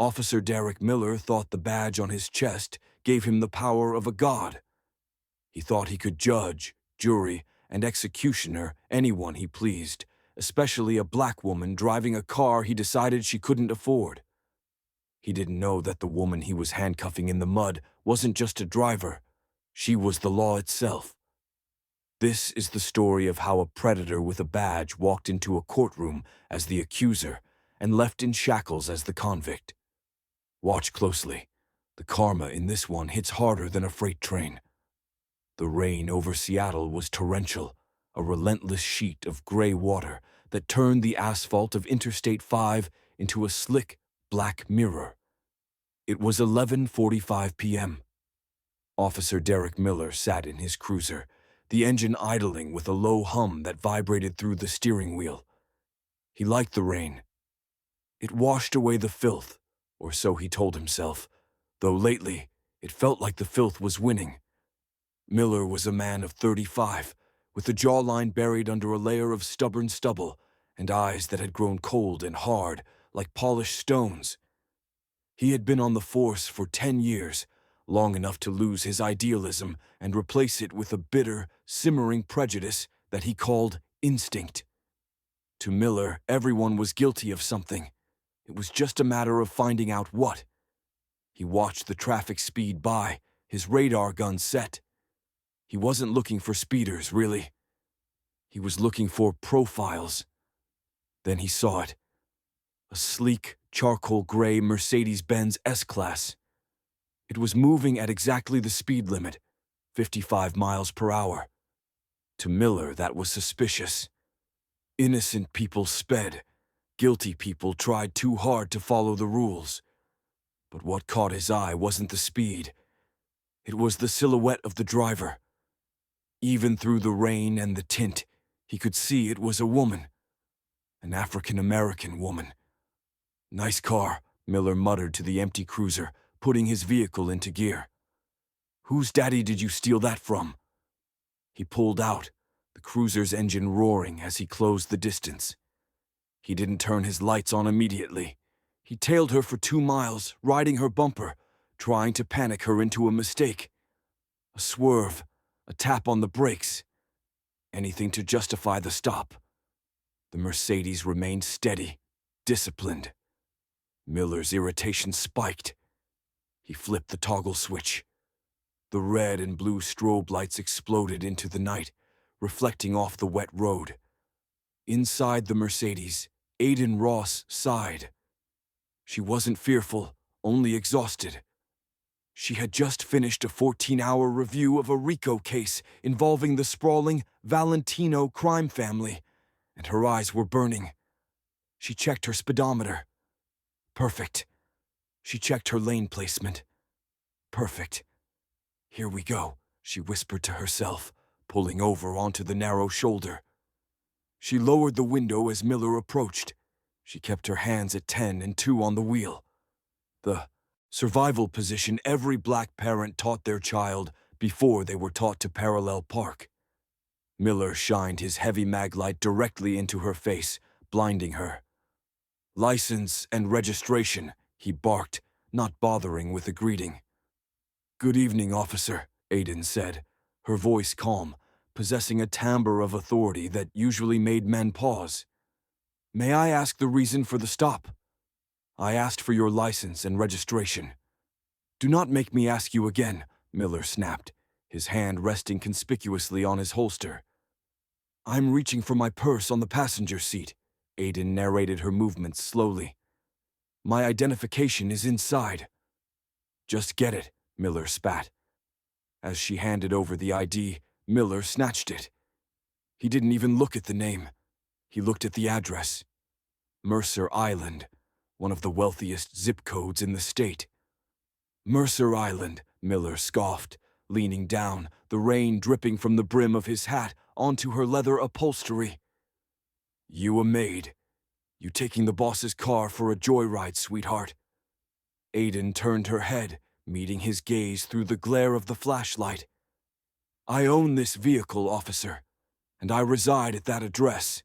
Officer Derek Miller thought the badge on his chest gave him the power of a god. He thought he could judge, jury, and executioner anyone he pleased, especially a black woman driving a car he decided she couldn't afford. He didn't know that the woman he was handcuffing in the mud wasn't just a driver. She was the law itself. This is the story of how a predator with a badge walked into a courtroom as the accuser and left in shackles as the convict. Watch closely. The karma in this one hits harder than a freight train. The rain over Seattle was torrential, a relentless sheet of gray water that turned the asphalt of Interstate 5 into a slick, black mirror. It was 11:45 p.m. Officer Derek Miller sat in his cruiser, the engine idling with a low hum that vibrated through the steering wheel. He liked the rain. It washed away the filth, or so he told himself, though lately it felt like the filth was winning. Miller was a man of 35, with a jawline buried under a layer of stubborn stubble and eyes that had grown cold and hard like polished stones. He had been on the force for 10 years, long enough to lose his idealism and replace it with a bitter, simmering prejudice that he called instinct. To Miller, everyone was guilty of something. It was just a matter of finding out what. He watched the traffic speed by, his radar gun set. He wasn't looking for speeders, really. He was looking for profiles. Then he saw it. A sleek, charcoal gray Mercedes-Benz S-Class. It was moving at exactly the speed limit, 55 miles per hour. To Miller, that was suspicious. Innocent people sped. Guilty people tried too hard to follow the rules. But what caught his eye wasn't the speed. It was the silhouette of the driver. Even through the rain and the tint, he could see it was a woman. An African-American woman. "Nice car," Miller muttered to the empty cruiser, putting his vehicle into gear. "Whose daddy did you steal that from?" He pulled out, the cruiser's engine roaring as he closed the distance. He didn't turn his lights on immediately. He tailed her for 2 miles, riding her bumper, trying to panic her into a mistake. A swerve, a tap on the brakes. Anything to justify the stop. The Mercedes remained steady, disciplined. Miller's irritation spiked. He flipped the toggle switch. The red and blue strobe lights exploded into the night, reflecting off the wet road. Inside the Mercedes, Aiden Ross sighed. She wasn't fearful, only exhausted. She had just finished a 14-hour review of a RICO case involving the sprawling Valentino crime family, and her eyes were burning. She checked her speedometer. Perfect. She checked her lane placement. Perfect. "Here we go," she whispered to herself, pulling over onto the narrow shoulder. She lowered the window as Miller approached. She kept her hands at 10 and 2 on the wheel. The survival position every black parent taught their child before they were taught to parallel park. Miller shined his heavy maglite directly into her face, blinding her. "License and registration," he barked, not bothering with a greeting. "Good evening, officer," Aiden said, her voice calm, possessing a timbre of authority that usually made men pause. "May I ask the reason for the stop?" "I asked for your license and registration." "Do not make me ask you again," Miller snapped, his hand resting conspicuously on his holster. "I'm reaching for my purse on the passenger seat," Aiden narrated her movements slowly. "My identification is inside." "Just get it," Miller spat. As she handed over the ID, Miller snatched it. He didn't even look at the name. He looked at the address. Mercer Island, one of the wealthiest zip codes in the state. "Mercer Island," Miller scoffed, leaning down, the rain dripping from the brim of his hat onto her leather upholstery. "You a maid. You taking the boss's car for a joyride, sweetheart." Aiden turned her head, meeting his gaze through the glare of the flashlight. "I own this vehicle, officer, and I reside at that address.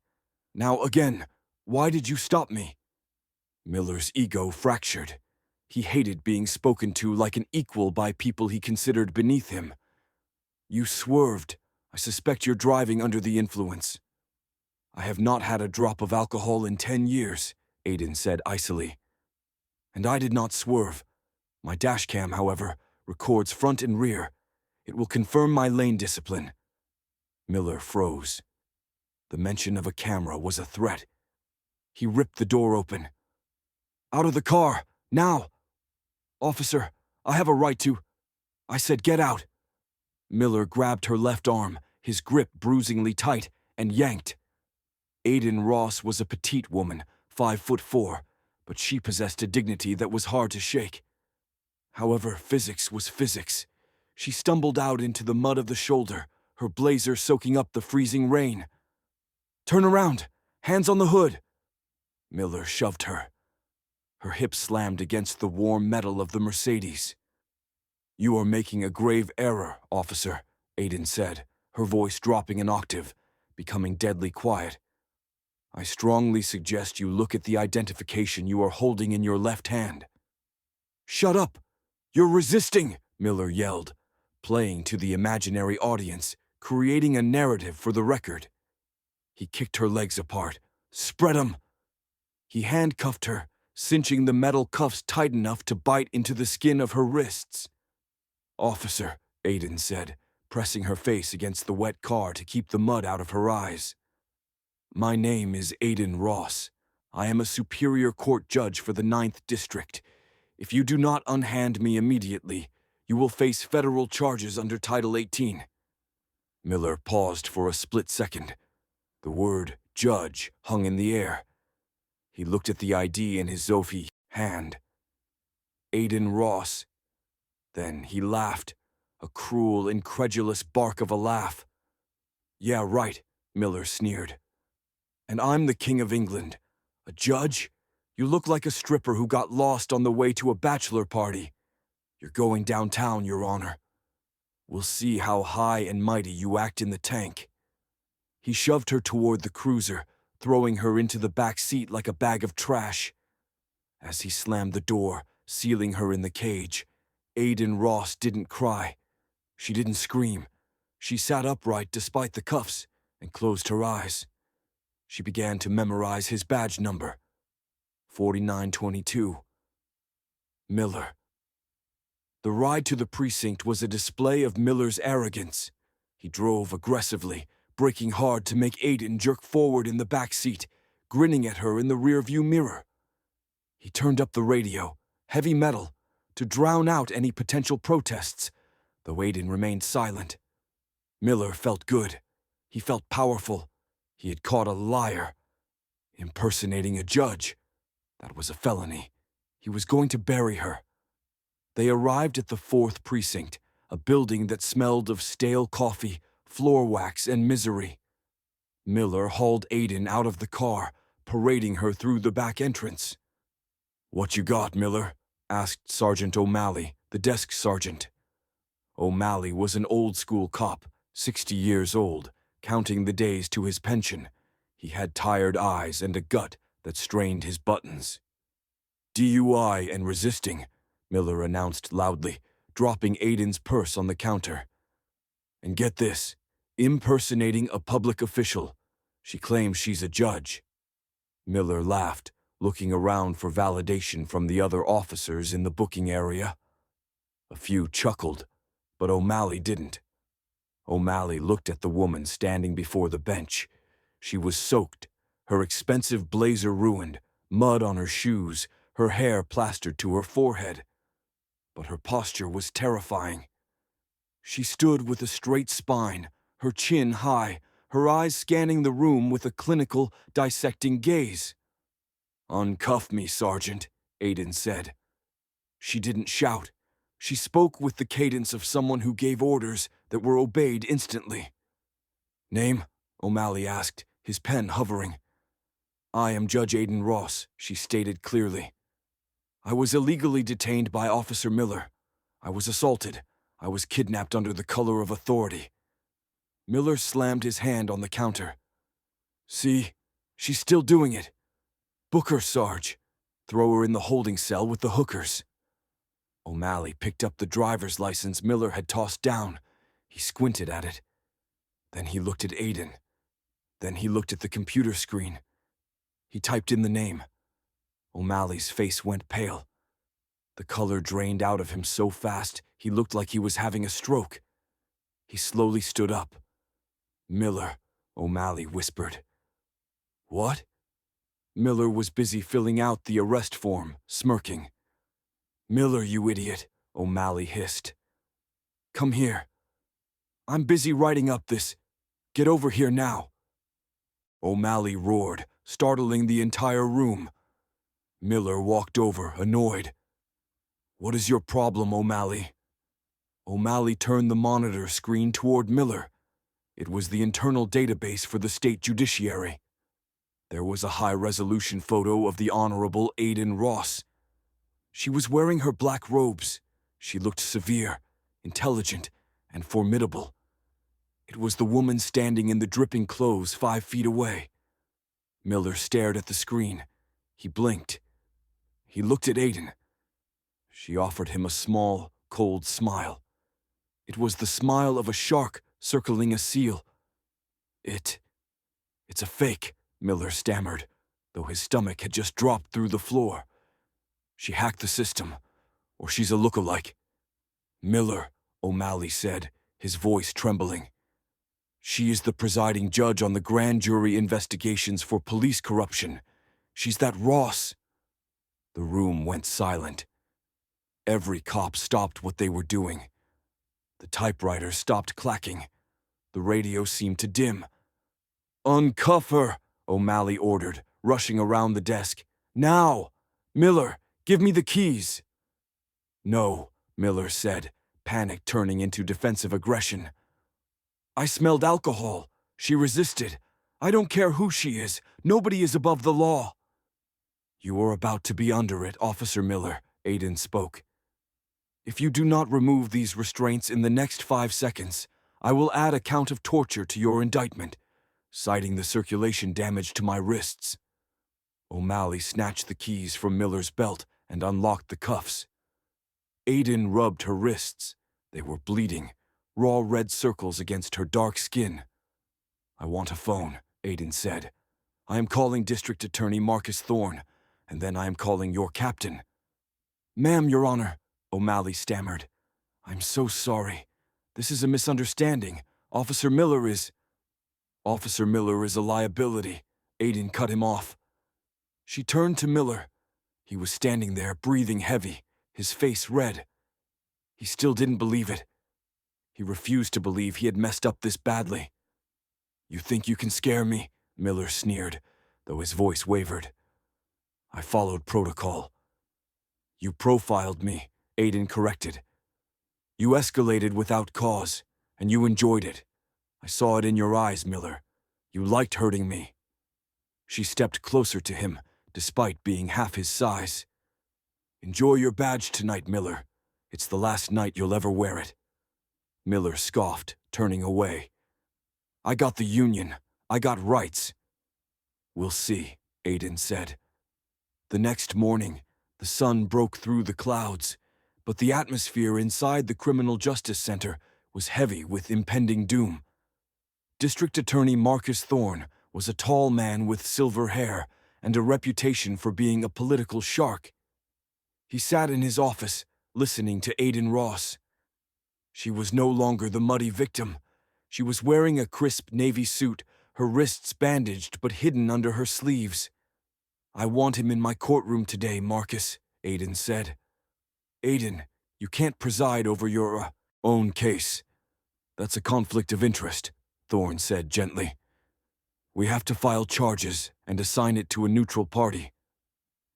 Now again, why did you stop me?" Miller's ego fractured. He hated being spoken to like an equal by people he considered beneath him. "You swerved. I suspect you're driving under the influence." "I have not had a drop of alcohol in 10 years, Aiden said icily. "And I did not swerve. My dashcam, however, records front and rear. It will confirm my lane discipline." Miller froze. The mention of a camera was a threat. He ripped the door open. "Out of the car, now! Officer, I have a right to—" "I said get out." Miller grabbed her left arm, his grip bruisingly tight, and yanked. Aiden Ross was a petite woman, 5'4", but she possessed a dignity that was hard to shake. However, physics was physics. She stumbled out into the mud of the shoulder, her blazer soaking up the freezing rain. "Turn around! Hands on the hood!" Miller shoved her. Her hips slammed against the warm metal of the Mercedes. "You are making a grave error, officer," Aiden said, her voice dropping an octave, becoming deadly quiet. "I strongly suggest you look at the identification you are holding in your left hand." "Shut up! You're resisting!" Miller yelled, playing to the imaginary audience, creating a narrative for the record. He kicked her legs apart. "Spread 'em!" He handcuffed her, cinching the metal cuffs tight enough to bite into the skin of her wrists. "Officer," Aiden said, pressing her face against the wet car to keep the mud out of her eyes. "My name is Aiden Ross. I am a Superior Court judge for the 9th District. If you do not unhand me immediately, you will face federal charges under Title 18. Miller paused for a split second. The word judge hung in the air. He looked at the ID in his Zophie hand. Aiden Ross. Then he laughed, a cruel, incredulous bark of a laugh. "Yeah, right," Miller sneered. "And I'm the King of England. A judge? You look like a stripper who got lost on the way to a bachelor party. You're going downtown, Your Honor. We'll see how high and mighty you act in the tank." He shoved her toward the cruiser, throwing her into the back seat like a bag of trash. As he slammed the door, sealing her in the cage, Aiden Ross didn't cry. She didn't scream. She sat upright despite the cuffs and closed her eyes. She began to memorize his badge number. 4922. Miller. The ride to the precinct was a display of Miller's arrogance. He drove aggressively, braking hard to make Aiden jerk forward in the back seat, grinning at her in the rearview mirror. He turned up the radio, heavy metal, to drown out any potential protests, though Aiden remained silent. Miller felt good. He felt powerful. He had caught a liar. Impersonating a judge. That was a felony. He was going to bury her. They arrived at the 4th precinct, a building that smelled of stale coffee, floor wax, and misery. Miller hauled Aiden out of the car, parading her through the back entrance. "What you got, Miller?" asked Sergeant O'Malley, the desk sergeant. O'Malley was an old-school cop, 60 years old, counting the days to his pension. He had tired eyes and a gut that strained his buttons. "DUI and resisting," Miller announced loudly, dropping Aiden's purse on the counter. "And get this, impersonating a public official. She claims she's a judge." Miller laughed, looking around for validation from the other officers in the booking area. A few chuckled, but O'Malley didn't. O'Malley looked at the woman standing before the bench. She was soaked, her expensive blazer ruined, mud on her shoes, her hair plastered to her forehead. But her posture was terrifying. She stood with a straight spine, her chin high, her eyes scanning the room with a clinical, dissecting gaze. "Uncuff me, Sergeant," Aiden said. She didn't shout. She spoke with the cadence of someone who gave orders that were obeyed instantly. "Name?" O'Malley asked, his pen hovering. "I am Judge Aiden Ross," she stated clearly. "I was illegally detained by Officer Miller. I was assaulted. I was kidnapped under the color of authority." Miller slammed his hand on the counter. "See, she's still doing it. Book her, Sarge. Throw her in the holding cell with the hookers." O'Malley picked up the driver's license Miller had tossed down. He squinted at it. Then he looked at Aiden. Then he looked at the computer screen. He typed in the name. O'Malley's face went pale. The color drained out of him so fast he looked like he was having a stroke. He slowly stood up. "Miller," O'Malley whispered. "What?" Miller was busy filling out the arrest form, smirking. "Miller, you idiot," O'Malley hissed. "Come here. I'm busy writing up this. Get over here now." O'Malley roared, startling the entire room. Miller walked over, annoyed. "What is your problem, O'Malley?" O'Malley turned the monitor screen toward Miller. It was the internal database for the state judiciary. There was a high-resolution photo of the Honorable Aiden Ross. She was wearing her black robes. She looked severe, intelligent, and formidable. It was the woman standing in the dripping clothes 5 feet away. Miller stared at the screen. He blinked. He looked at Aiden. She offered him a small, cold smile. It was the smile of a shark circling a seal. It's a fake," Miller stammered, though his stomach had just dropped through the floor. "She hacked the system, or she's a lookalike." "Miller," O'Malley said, his voice trembling. "She is the presiding judge on the grand jury investigations for police corruption. She's that Ross." The room went silent. Every cop stopped what they were doing. The typewriter stopped clacking. The radio seemed to dim. "Uncuff her," O'Malley ordered, rushing around the desk. "Now! Miller, give me the keys." "No," Miller said, panic turning into defensive aggression. "I smelled alcohol. She resisted. I don't care who she is. Nobody is above the law." "You are about to be under it, Officer Miller," Aiden spoke. "If you do not remove these restraints in the next 5 seconds, I will add a count of torture to your indictment, citing the circulation damage to my wrists." O'Malley snatched the keys from Miller's belt and unlocked the cuffs. Aiden rubbed her wrists. They were bleeding, raw red circles against her dark skin. "I want a phone," Aiden said. "I am calling District Attorney Marcus Thorne, and then I am calling your captain." "Ma'am, Your Honor," O'Malley stammered. "I'm so sorry. This is a misunderstanding. Officer Miller is a liability." Aiden cut him off. She turned to Miller. He was standing there, breathing heavy, his face red. He still didn't believe it. He refused to believe he had messed up this badly. "You think you can scare me?" Miller sneered, though his voice wavered. "I followed protocol." "You profiled me," Aiden corrected. "You escalated without cause, and you enjoyed it. I saw it in your eyes, Miller. You liked hurting me." She stepped closer to him, despite being half his size. "Enjoy your badge tonight, Miller. It's the last night you'll ever wear it." Miller scoffed, turning away. "I got the union. I got rights." "We'll see," Aiden said. The next morning, the sun broke through the clouds, but the atmosphere inside the Criminal Justice Center was heavy with impending doom. District Attorney Marcus Thorne was a tall man with silver hair and a reputation for being a political shark. He sat in his office, listening to Aiden Ross. She was no longer the muddy victim. She was wearing a crisp navy suit, her wrists bandaged but hidden under her sleeves. "I want him in my courtroom today, Marcus," Aiden said. "Aiden, you can't preside over your own case. That's a conflict of interest," Thorne said gently. "We have to file charges and assign it to a neutral party."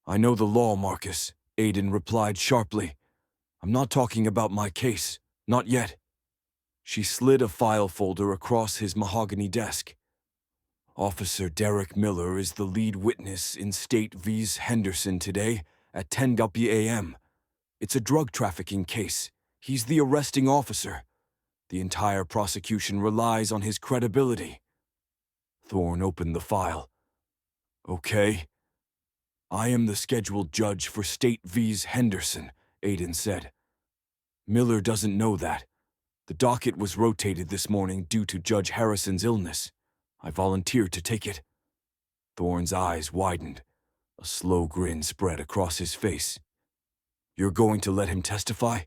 "I know the law, Marcus," Aiden replied sharply. "I'm not talking about my case. Not yet." She slid a file folder across his mahogany desk. "Officer Derek Miller is the lead witness in State vs. Henderson today at 10 a.m. It's a drug trafficking case. He's the arresting officer. The entire prosecution relies on his credibility." Thorne opened the file. "Okay." "I am the scheduled judge for State vs. Henderson," Aiden said. Miller doesn't know that. The docket was rotated this morning due to Judge Harrison's illness. I volunteered to take it. Thorne's eyes widened. A slow grin spread across his face. You're going to let him testify?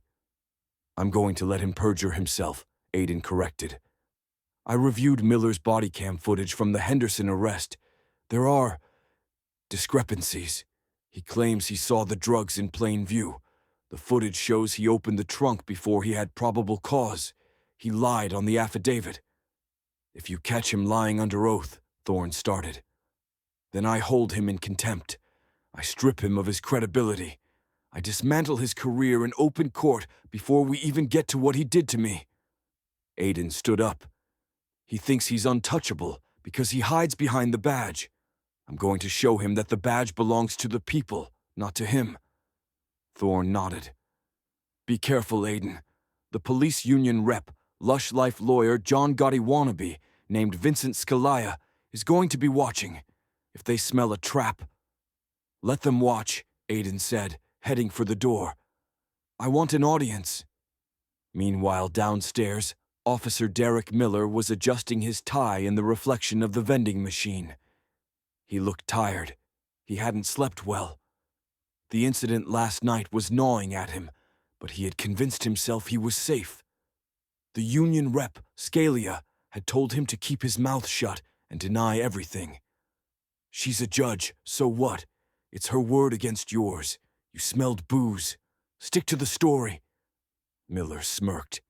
I'm going to let him perjure himself, Aiden corrected. I reviewed Miller's body cam footage from the Henderson arrest. There are discrepancies. He claims he saw the drugs in plain view. The footage shows he opened the trunk before he had probable cause. He lied on the affidavit. If you catch him lying under oath, Thorne started, then I hold him in contempt. I strip him of his credibility. I dismantle his career in open court before we even get to what he did to me. Aiden stood up. He thinks he's untouchable because he hides behind the badge. I'm going to show him that the badge belongs to the people, not to him. Thorne nodded. Be careful, Aiden. The police union rep, Lush Life lawyer John Gotti wannabe, named Vincent Scalia, is going to be watching. If they smell a trap, let them watch, Aiden said, heading for the door. I want an audience. Meanwhile, downstairs, Officer Derek Miller was adjusting his tie in the reflection of the vending machine. He looked tired. He hadn't slept well. The incident last night was gnawing at him, but he had convinced himself he was safe. The union rep, Scalia, had told him to keep his mouth shut and deny everything. She's a judge, so what? It's her word against yours. You smelled booze. Stick to the story. Miller smirked.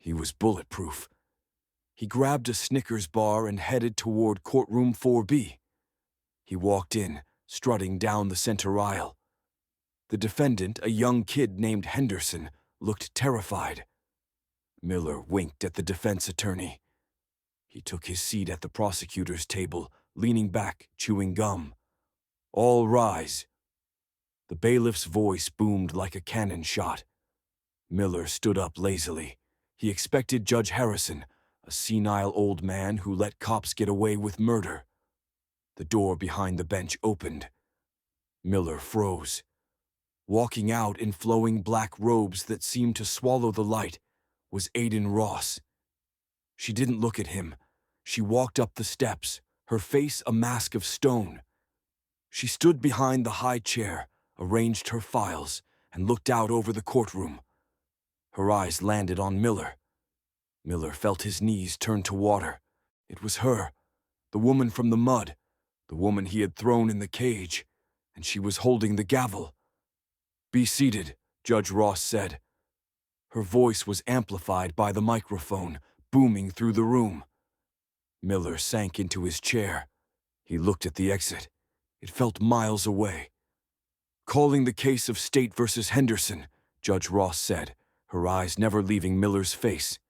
He was bulletproof. He grabbed a Snickers bar and headed toward courtroom 4B. He walked in, strutting down the center aisle. The defendant, a young kid named Henderson, looked terrified. Miller winked at the defense attorney. He took his seat at the prosecutor's table, leaning back, chewing gum. All rise. The bailiff's voice boomed like a cannon shot. Miller stood up lazily. He expected Judge Harrison, a senile old man who let cops get away with murder. The door behind the bench opened. Miller froze. Walking out in flowing black robes that seemed to swallow the light was Aiden Ross. She didn't look at him. She walked up the steps, her face a mask of stone. She stood behind the high chair, arranged her files, and looked out over the courtroom. Her eyes landed on Miller. Miller felt his knees turn to water. It was her, the woman from the mud, the woman he had thrown in the cage, and she was holding the gavel. Be seated, Judge Ross said. Her voice was amplified by the microphone, booming through the room. Miller sank into his chair. He looked at the exit. It felt miles away. Calling the case of State versus Henderson, Judge Ross said, her eyes never leaving Miller's face.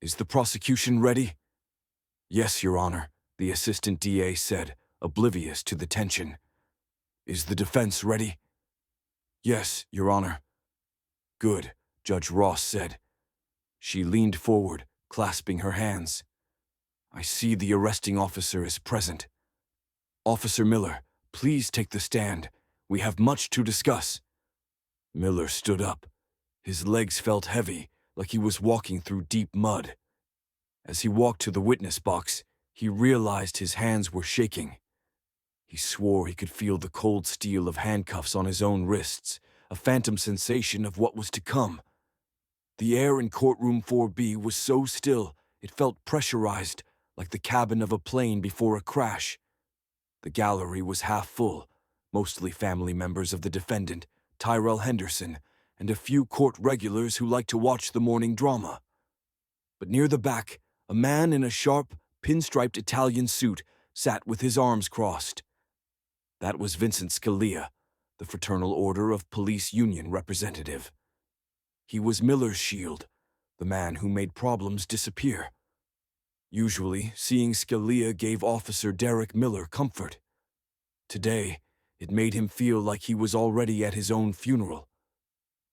Is the prosecution ready? Yes, Your Honor, the assistant DA said, oblivious to the tension. Is the defense ready? Yes, Your Honor. Good, Judge Ross said. She leaned forward, clasping her hands. I see the arresting officer is present. Officer Miller, please take the stand. We have much to discuss. Miller stood up. His legs felt heavy, like he was walking through deep mud. As he walked to the witness box, he realized his hands were shaking. He swore he could feel the cold steel of handcuffs on his own wrists, a phantom sensation of what was to come. The air in courtroom 4B was so still, it felt pressurized, like the cabin of a plane before a crash. The gallery was half full, mostly family members of the defendant, Tyrell Henderson, and a few court regulars who liked to watch the morning drama. But near the back, a man in a sharp, pinstriped Italian suit sat with his arms crossed. That was Vincent Scalia, the Fraternal Order of Police Union representative. He was Miller's shield, the man who made problems disappear. Usually, seeing Scalia gave Officer Derek Miller comfort. Today, it made him feel like he was already at his own funeral.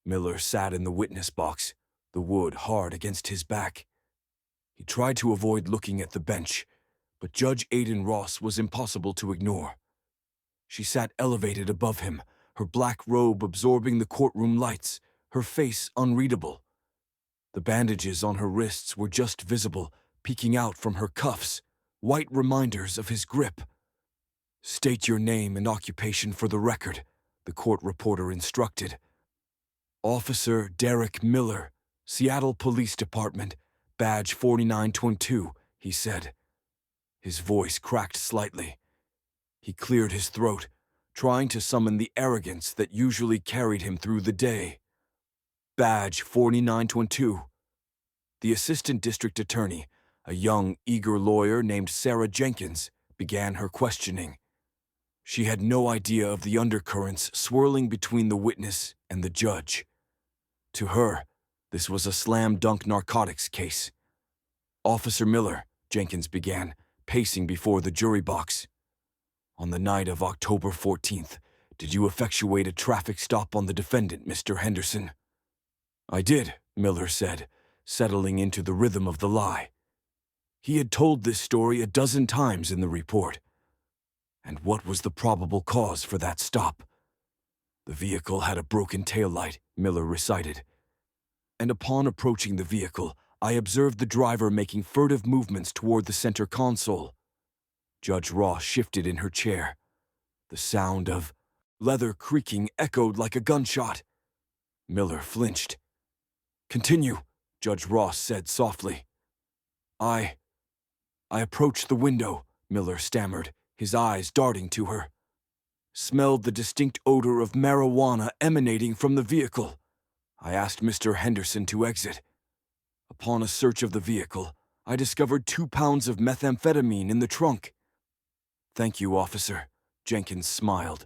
Miller sat in the witness box, the wood hard against his back. He tried to avoid looking at the bench, but Judge Aiden Ross was impossible to ignore. She sat elevated above him, her black robe absorbing the courtroom lights, her face unreadable. The bandages on her wrists were just visible, peeking out from her cuffs, white reminders of his grip. "State your name and occupation for the record," the court reporter instructed. "Officer Derek Miller, Seattle Police Department, badge 4922, he said. His voice cracked slightly. He cleared his throat, trying to summon the arrogance that usually carried him through the day. "Badge 4922. The assistant district attorney, a young, eager lawyer named Sarah Jenkins, began her questioning. She had no idea of the undercurrents swirling between the witness and the judge. To her, this was a slam-dunk narcotics case. "Officer Miller," Jenkins began, pacing before the jury box. "On the night of October 14th, did you effectuate a traffic stop on the defendant, Mr. Henderson?" "I did," Miller said, settling into the rhythm of the lie. He had told this story a dozen times in the report. And what was the probable cause for that stop? "The vehicle had a broken taillight," Miller recited. "And upon approaching the vehicle, I observed the driver making furtive movements toward the center console." Judge Ross shifted in her chair. The sound of leather creaking echoed like a gunshot. Miller flinched. "Continue," Judge Ross said softly. I approached the window," Miller stammered, his eyes darting to her. "Smelled the distinct odor of marijuana emanating from the vehicle. I asked Mr. Henderson to exit. Upon a search of the vehicle, I discovered 2 pounds of methamphetamine in the trunk." "Thank you, officer," Jenkins smiled.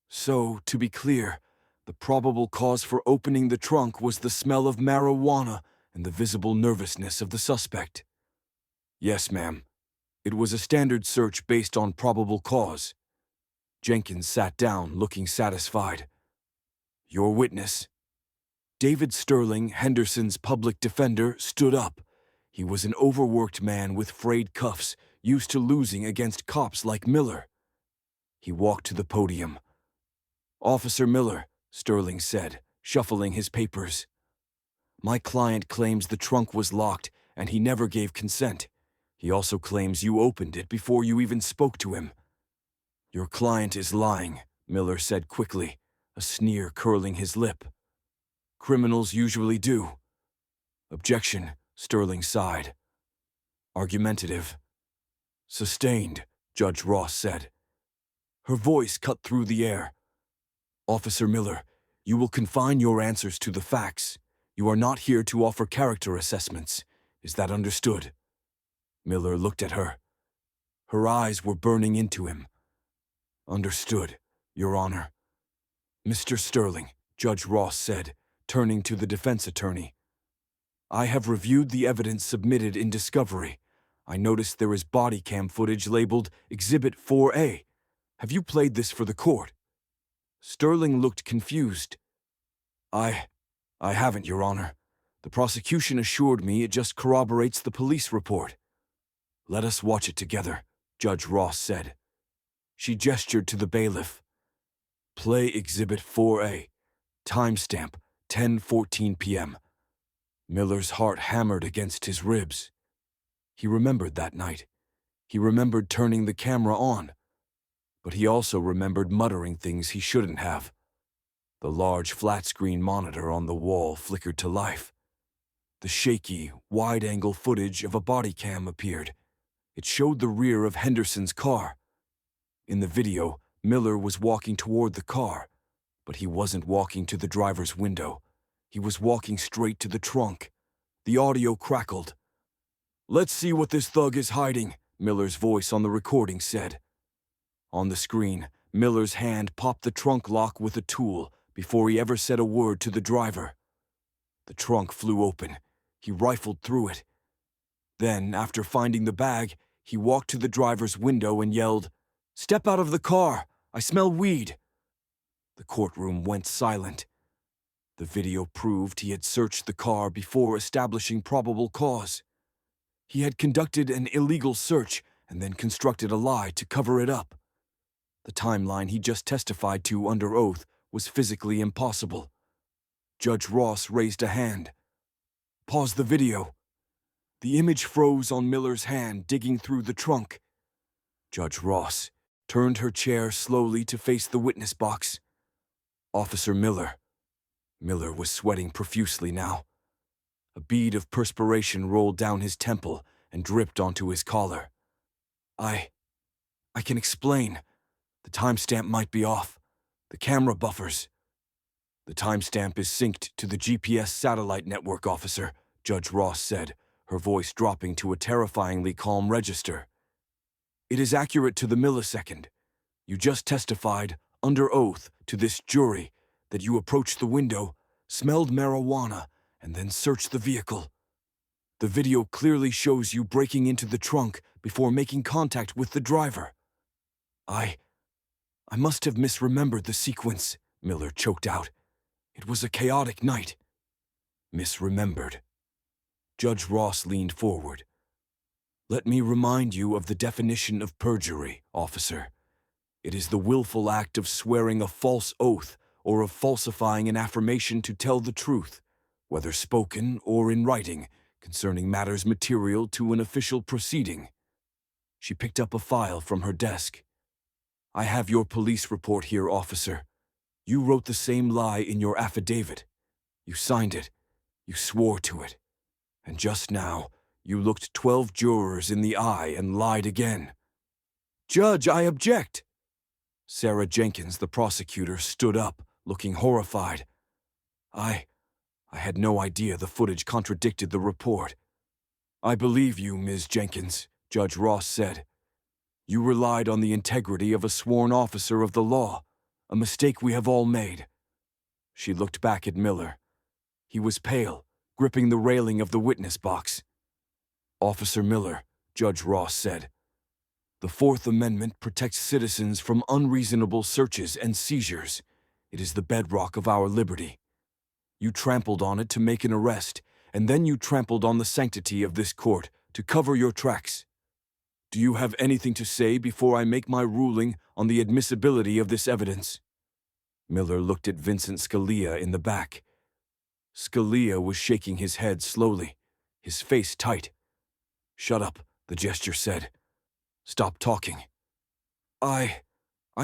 "So, to be clear, the probable cause for opening the trunk was the smell of marijuana and the visible nervousness of the suspect." "Yes, ma'am. It was a standard search based on probable cause." Jenkins sat down, looking satisfied. "Your witness?" David Sterling, Henderson's public defender, stood up. He was an overworked man with frayed cuffs, used to losing against cops like Miller. He walked to the podium. "Officer Miller," Sterling said, shuffling his papers. "My client claims the trunk was locked and he never gave consent. He also claims you opened it before you even spoke to him." "Your client is lying," Miller said quickly, a sneer curling his lip. "Criminals usually do." "Objection," Sterling sighed. "Argumentative." "Sustained," Judge Ross said. Her voice cut through the air. "Officer Miller, you will confine your answers to the facts. You are not here to offer character assessments. Is that understood?" Miller looked at her. Her eyes were burning into him. "Understood, Your Honor." "Mr. Sterling," Judge Ross said, turning to the defense attorney. "I have reviewed the evidence submitted in discovery. I noticed there is body cam footage labeled Exhibit 4A. Have you played this for the court?" Sterling looked confused. I haven't, Your Honor. The prosecution assured me it just corroborates the police report." "Let us watch it together," Judge Ross said. She gestured to the bailiff. "Play Exhibit 4A. Timestamp 10:14 p.m. Miller's heart hammered against his ribs. He remembered that night. He remembered turning the camera on. But he also remembered muttering things he shouldn't have. The large flat-screen monitor on the wall flickered to life. The shaky, wide-angle footage of a body cam appeared. It showed the rear of Henderson's car. In the video, Miller was walking toward the car, but he wasn't walking to the driver's window. He was walking straight to the trunk. The audio crackled. "Let's see what this thug is hiding," Miller's voice on the recording said. On the screen, Miller's hand popped the trunk lock with a tool before he ever said a word to the driver. The trunk flew open. He rifled through it. Then, after finding the bag, he walked to the driver's window and yelled, "Step out of the car! I smell weed!" The courtroom went silent. The video proved he had searched the car before establishing probable cause. He had conducted an illegal search and then constructed a lie to cover it up. The timeline he just testified to under oath was physically impossible. Judge Ross raised a hand. Pause the video. The image froze on Miller's hand digging through the trunk. Judge Ross turned her chair slowly to face the witness box. Officer Miller. Miller was sweating profusely now. A bead of perspiration rolled down his temple and dripped onto his collar. I can explain. The timestamp might be off. The camera buffers. The timestamp is synced to the GPS satellite network, officer, Judge Ross said, her voice dropping to a terrifyingly calm register. It is accurate to the millisecond. You just testified, under oath, to this jury, that you approached the window, smelled marijuana, and then searched the vehicle. The video clearly shows you breaking into the trunk before making contact with the driver. I must have misremembered the sequence, Miller choked out. It was a chaotic night. Misremembered. Judge Ross leaned forward. Let me remind you of the definition of perjury, officer. It is the willful act of swearing a false oath or of falsifying an affirmation to tell the truth, whether spoken or in writing, concerning matters material to an official proceeding. She picked up a file from her desk. I have your police report here, officer. You wrote the same lie in your affidavit. You signed it. You swore to it. And just now, you looked 12 jurors in the eye and lied again. Judge, I object. Sarah Jenkins, the prosecutor, stood up, looking horrified. I had no idea the footage contradicted the report. I believe you, Ms. Jenkins, Judge Ross said. You relied on the integrity of a sworn officer of the law, a mistake we have all made. She looked back at Miller. He was pale, gripping the railing of the witness box. Officer Miller, Judge Ross said, the Fourth Amendment protects citizens from unreasonable searches and seizures. It is the bedrock of our liberty. You trampled on it to make an arrest, and then you trampled on the sanctity of this court to cover your tracks. Do you have anything to say before I make my ruling on the admissibility of this evidence? Miller looked at Vincent Scalia in the back. Scalia was shaking his head slowly, his face tight. Shut up, the gesture said. Stop talking. I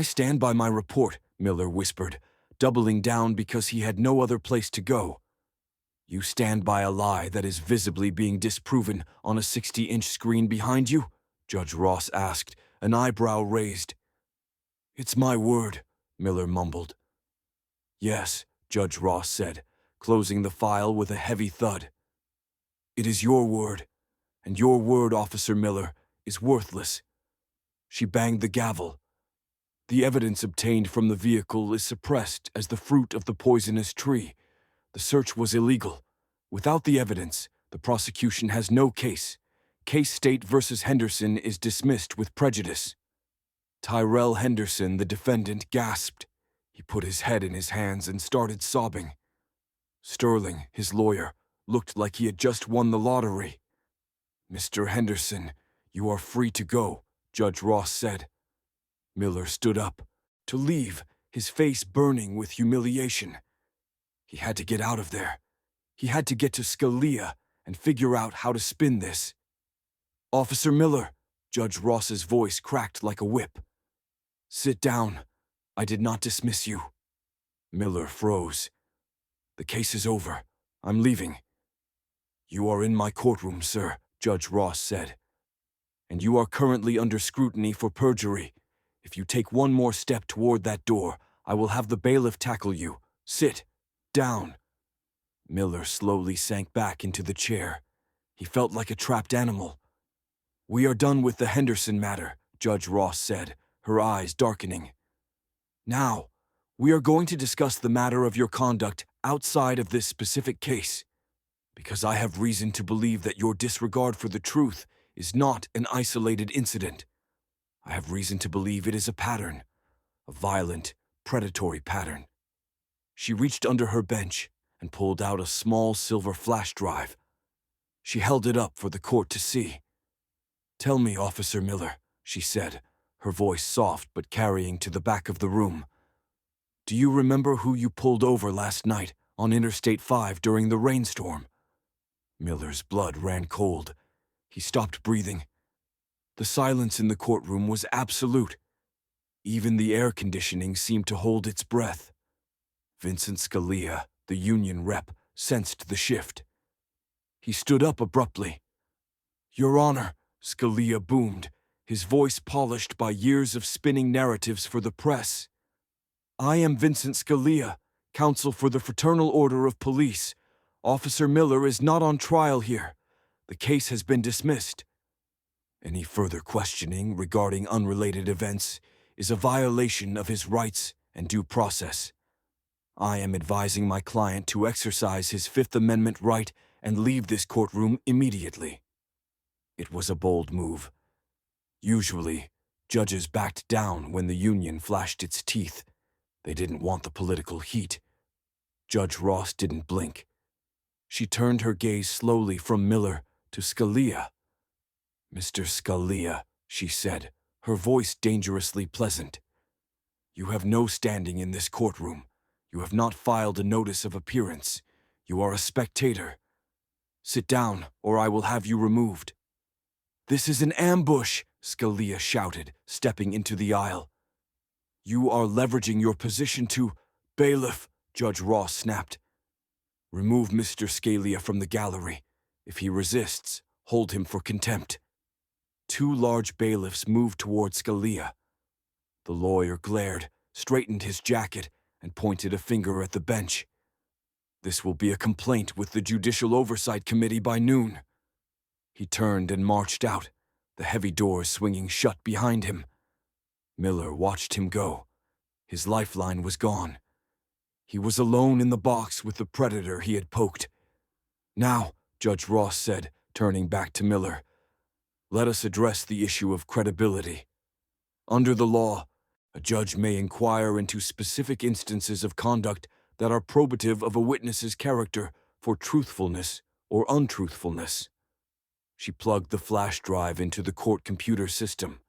stand by my report, Miller whispered, doubling down because he had no other place to go. You stand by a lie that is visibly being disproven on a 60-inch screen behind you? Judge Ross asked, an eyebrow raised. It's my word, Miller mumbled. Yes, Judge Ross said, closing the file with a heavy thud. It is your word, and your word, Officer Miller, is worthless. She banged the gavel. The evidence obtained from the vehicle is suppressed as the fruit of the poisonous tree. The search was illegal. Without the evidence, the prosecution has no case. Case State versus Henderson is dismissed with prejudice. Tyrell Henderson, the defendant, gasped. He put his head in his hands and started sobbing. Sterling, his lawyer, looked like he had just won the lottery. Mr. Henderson, you are free to go, Judge Ross said. Miller stood up, to leave, his face burning with humiliation. He had to get out of there. He had to get to Scalia and figure out how to spin this. Officer Miller, Judge Ross's voice cracked like a whip. Sit down. I did not dismiss you. Miller froze. The case is over. I'm leaving. You are in my courtroom, sir, Judge Ross said. And you are currently under scrutiny for perjury. If you take one more step toward that door, I will have the bailiff tackle you. Sit down. Miller slowly sank back into the chair. He felt like a trapped animal. We are done with the Henderson matter, Judge Ross said, her eyes darkening. Now, we are going to discuss the matter of your conduct outside of this specific case, because I have reason to believe that your disregard for the truth is not an isolated incident. I have reason to believe it is a pattern, a violent, predatory pattern. She reached under her bench and pulled out a small silver flash drive. She held it up for the court to see. Tell me, Officer Miller, she said, her voice soft but carrying to the back of the room. Do you remember who you pulled over last night on Interstate 5 during the rainstorm. Miller's blood ran cold. He stopped breathing. The silence in the courtroom was absolute. Even the air conditioning seemed to hold its breath. Vincent Scalia, the union rep, sensed the shift. He stood up abruptly. "Your Honor," Scalia boomed, his voice polished by years of spinning narratives for the press. "I am Vincent Scalia, counsel for the Fraternal Order of Police. Officer Miller is not on trial here. The case has been dismissed. Any further questioning regarding unrelated events is a violation of his rights and due process. I am advising my client to exercise his Fifth Amendment right and leave this courtroom immediately." It was a bold move. Usually, judges backed down when the union flashed its teeth. They didn't want the political heat. Judge Ross didn't blink. She turned her gaze slowly from Miller to Scalia. "Mr. Scalia," she said, her voice dangerously pleasant. "You have no standing in this courtroom. You have not filed a notice of appearance. You are a spectator. Sit down, or I will have you removed." "This is an ambush," Scalia shouted, stepping into the aisle. "You are leveraging your position to—" "Bailiff," Judge Ross snapped. "Remove Mr. Scalia from the gallery. If he resists, hold him for contempt." Two large bailiffs moved toward Scalia. The lawyer glared, straightened his jacket, and pointed a finger at the bench. "This will be a complaint with the Judicial Oversight Committee by noon." He turned and marched out, the heavy doors swinging shut behind him. Miller watched him go. His lifeline was gone. He was alone in the box with the predator he had poked. "Now," Judge Ross said, turning back to Miller, "let us address the issue of credibility. Under the law, a judge may inquire into specific instances of conduct that are probative of a witness's character for truthfulness or untruthfulness." She plugged the flash drive into the court computer system.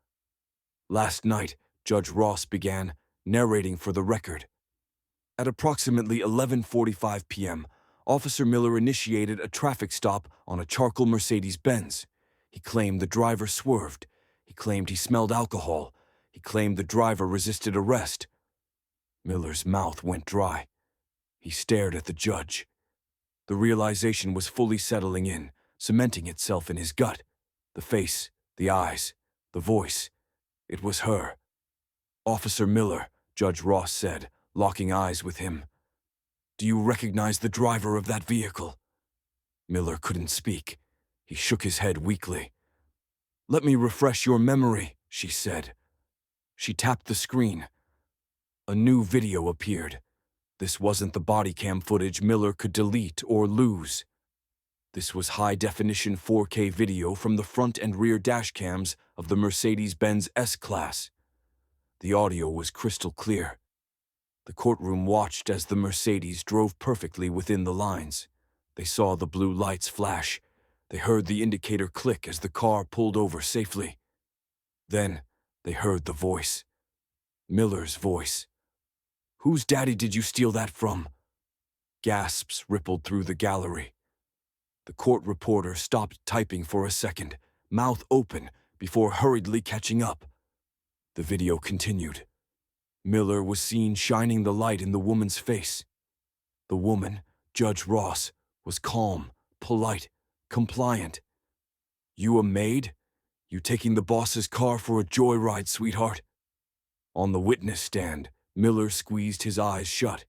"Last night," Judge Ross began, narrating for the record. At approximately 11:45 p.m., Officer Miller initiated a traffic stop on a charcoal Mercedes-Benz. He claimed the driver swerved. He claimed he smelled alcohol. He claimed the driver resisted arrest. Miller's mouth went dry. He stared at the judge. The realization was fully settling in, cementing itself in his gut. The face, the eyes, the voice. It was her. "Officer Miller," Judge Ross said, locking eyes with him. "Do you recognize the driver of that vehicle?" Miller couldn't speak. He shook his head weakly. "Let me refresh your memory," she said. She tapped the screen. A new video appeared. This wasn't the body cam footage Miller could delete or lose. This was high-definition 4K video from the front and rear dash cams of the Mercedes-Benz S-Class. The audio was crystal clear. The courtroom watched as the Mercedes drove perfectly within the lines. They saw the blue lights flash. They heard the indicator click as the car pulled over safely. Then they heard the voice. Miller's voice. "Whose daddy did you steal that from?" Gasps rippled through the gallery. The court reporter stopped typing for a second, mouth open, before hurriedly catching up. The video continued. Miller was seen shining the light in the woman's face. The woman, Judge Ross, was calm, polite, compliant. "You a maid? You taking the boss's car for a joyride, sweetheart?" On the witness stand, Miller squeezed his eyes shut.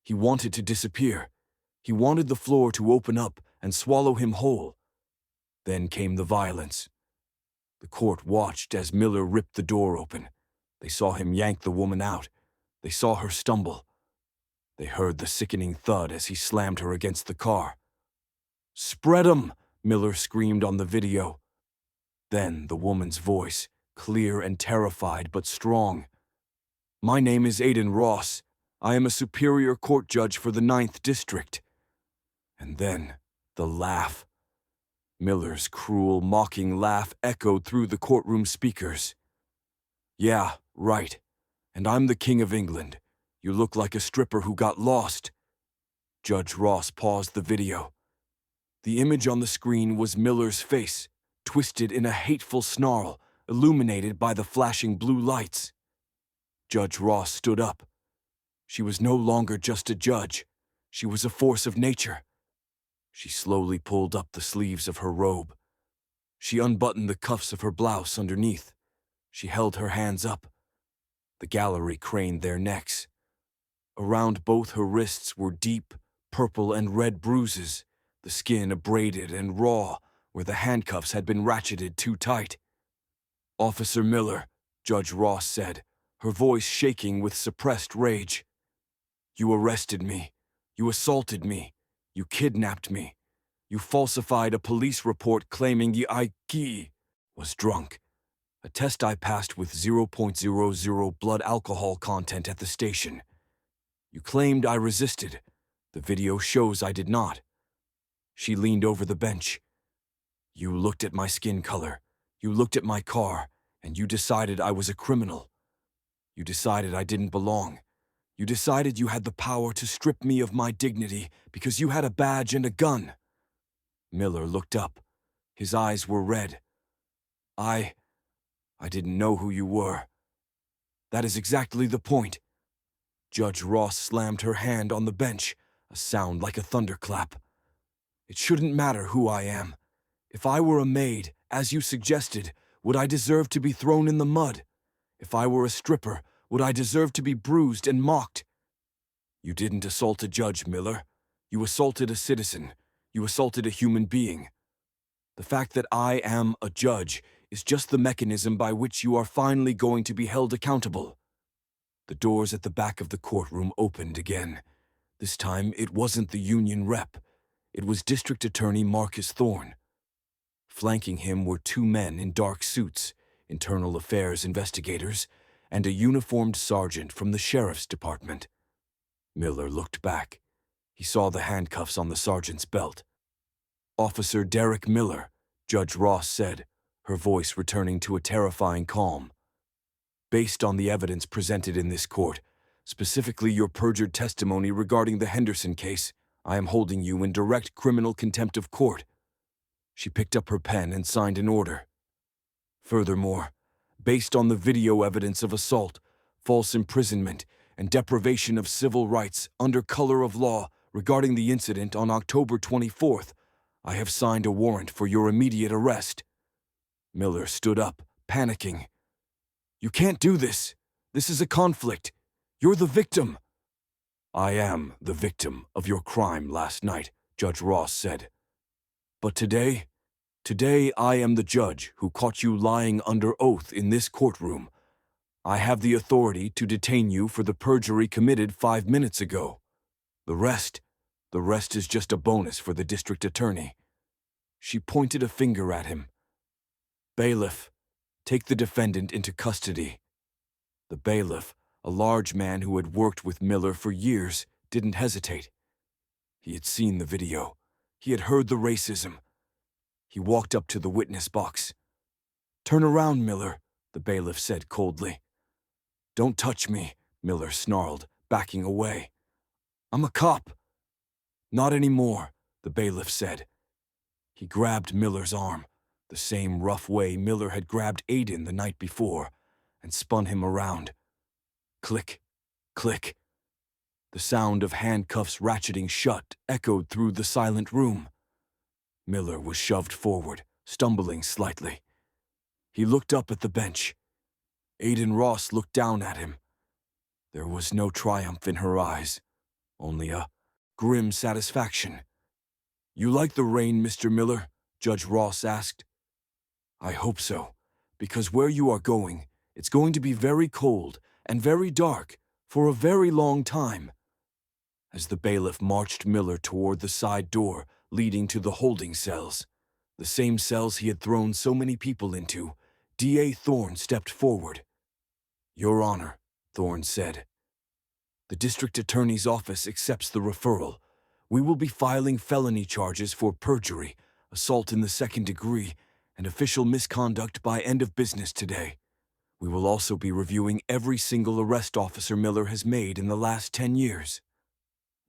He wanted to disappear. He wanted the floor to open up and swallow him whole. Then came the violence. The court watched as Miller ripped the door open. They saw him yank the woman out. They saw her stumble. They heard the sickening thud as he slammed her against the car. "Spread 'em!" Miller screamed on the video. Then the woman's voice, clear and terrified but strong. "My name is Aiden Ross. I am a Superior Court judge for the 9th District." And then the laugh. Miller's cruel, mocking laugh echoed through the courtroom speakers. "Yeah, right. And I'm the King of England. You look like a stripper who got lost." Judge Ross paused the video. The image on the screen was Miller's face, twisted in a hateful snarl, illuminated by the flashing blue lights. Judge Ross stood up. She was no longer just a judge. She was a force of nature. She slowly pulled up the sleeves of her robe. She unbuttoned the cuffs of her blouse underneath. She held her hands up. The gallery craned their necks. Around both her wrists were deep, purple and red bruises, the skin abraded and raw where the handcuffs had been ratcheted too tight. "Officer Miller," Judge Ross said, her voice shaking with suppressed rage. "You arrested me. You assaulted me. You kidnapped me. You falsified a police report claiming the I was drunk. A test I passed with 0.00 blood alcohol content at the station. You claimed I resisted. The video shows I did not." She leaned over the bench. "You looked at my skin color. You looked at my car, and you decided I was a criminal. You decided I didn't belong. You decided you had the power to strip me of my dignity because you had a badge and a gun." Miller looked up. His eyes were red. I didn't know who you were." "That is exactly the point." Judge Ross slammed her hand on the bench, a sound like a thunderclap. "It shouldn't matter who I am. If I were a maid, as you suggested, would I deserve to be thrown in the mud? If I were a stripper, would I deserve to be bruised and mocked? You didn't assault a judge, Miller. You assaulted a citizen. You assaulted a human being. The fact that I am a judge is just the mechanism by which you are finally going to be held accountable." The doors at the back of the courtroom opened again. This time, it wasn't the union rep. It was District Attorney Marcus Thorne. Flanking him were two men in dark suits, internal affairs investigators, and a uniformed sergeant from the sheriff's department. Miller looked back. He saw the handcuffs on the sergeant's belt. "Officer Derek Miller," Judge Ross said, her voice returning to a terrifying calm. "Based on the evidence presented in this court, specifically your perjured testimony regarding the Henderson case, I am holding you in direct criminal contempt of court." She picked up her pen and signed an order. "Furthermore, based on the video evidence of assault, false imprisonment, and deprivation of civil rights under color of law regarding the incident on October 24th, I have signed a warrant for your immediate arrest." Miller stood up, panicking. "You can't do this. This is a conflict. You're the victim." "I am the victim of your crime last night," Judge Ross said. "But today I am the judge who caught you lying under oath in this courtroom. I have the authority to detain you for the perjury committed 5 minutes ago. The rest is just a bonus for the district attorney." She pointed a finger at him. "Bailiff, take the defendant into custody." The bailiff, a large man who had worked with Miller for years, didn't hesitate. He had seen the video. He had heard the racism. He walked up to the witness box. "Turn around, Miller," the bailiff said coldly. "Don't touch me," Miller snarled, backing away. "I'm a cop." "Not anymore," the bailiff said. He grabbed Miller's arm, the same rough way Miller had grabbed Aiden the night before, and spun him around. Click, click. The sound of handcuffs ratcheting shut echoed through the silent room. Miller was shoved forward, stumbling slightly. He looked up at the bench. Aiden Ross looked down at him. There was no triumph in her eyes, only a grim satisfaction. "You like the rain, Mr. Miller?" Judge Ross asked. "I hope so, because where you are going, it's going to be very cold and very dark for a very long time." As the bailiff marched Miller toward the side door leading to the holding cells, the same cells he had thrown so many people into, D.A. Thorne stepped forward. "Your Honor," Thorne said, "the district attorney's office accepts the referral. We will be filing felony charges for perjury, assault in the second degree, and official misconduct by end of business today. We will also be reviewing every single arrest Officer Miller has made in the last 10 years.